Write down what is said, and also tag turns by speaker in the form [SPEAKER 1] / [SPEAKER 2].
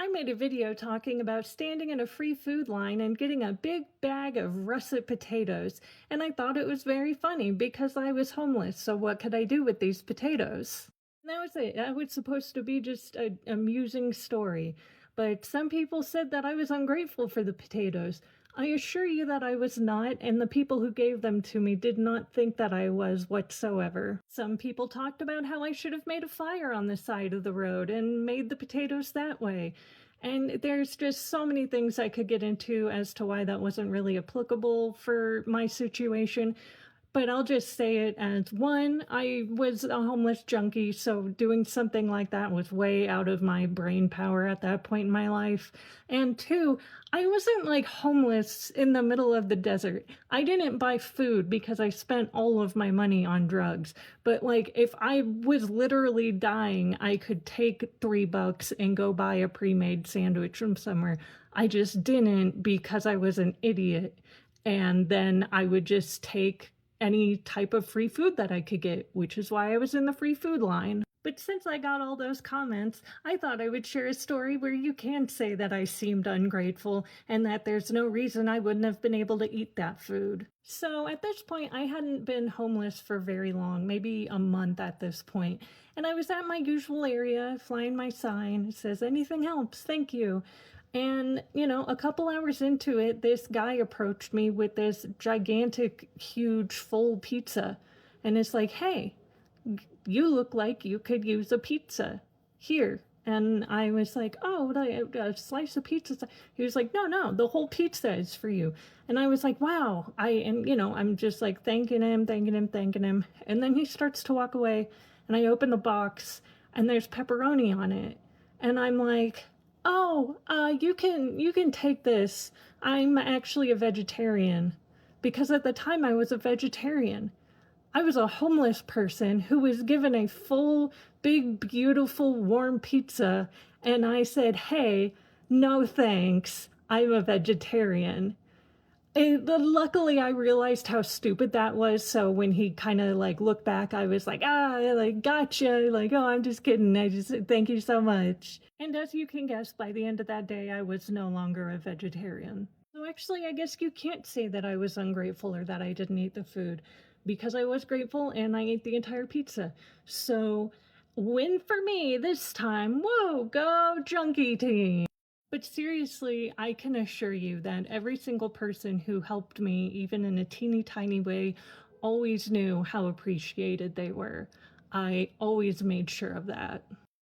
[SPEAKER 1] I made a video talking about standing in a free food line and getting a big bag of russet potatoes, and I thought it was very funny because I was homeless, so what could I do with these potatoes? And that was it. That was supposed to be just an amusing story, but some people said that I was ungrateful for the potatoes. I assure you that I was not, and the people who gave them to me did not think that I was whatsoever. Some people talked about how I should have made a fire on the side of the road and made the potatoes that way. And there's just so many things I could get into as to why that wasn't really applicable for my situation. But I'll just say it as one, I was a homeless junkie, so doing something like that was way out of my brain power at that point in my life. And two, I wasn't like homeless in the middle of the desert. I didn't buy food because I spent all of my money on drugs. But like if I was literally dying, I could take $3 and go buy a pre-made sandwich from somewhere. I just didn't because I was an idiot. And then I would just take any type of free food that I could get, which is why I was in the free food line. But since I got all those comments, I thought I would share a story where you can say that I seemed ungrateful and that there's no reason I wouldn't have been able to eat that food. So at this point, I hadn't been homeless for very long, maybe a month at this point, and I was at my usual area, flying my sign. It says, anything helps, thank you. And, a couple hours into it, this guy approached me with this gigantic, huge, full pizza. And it's like, hey, you look like you could use a pizza. Here. And I was like, oh, a slice of pizza. He was like, no, no, the whole pizza is for you. And I was like, wow. I'm just like thanking him. And then he starts to walk away. And I open the box and there's pepperoni on it. And I'm like, oh, you can take this. I'm actually a vegetarian. Because at the time I was a vegetarian. I was a homeless person who was given a full, big, beautiful, warm pizza, and I said, hey, no thanks, I'm a vegetarian. And luckily, I realized how stupid that was. So when he kind of like looked back, I was like, like, gotcha. Like, oh, I'm just kidding. I just thank you so much. And as you can guess, by the end of that day, I was no longer a vegetarian. So actually, I guess you can't say that I was ungrateful or that I didn't eat the food because I was grateful and I ate the entire pizza. So win for me this time. Whoa, go junkie team. But seriously, I can assure you that every single person who helped me, even in a teeny tiny way, always knew how appreciated they were. I always made sure of that.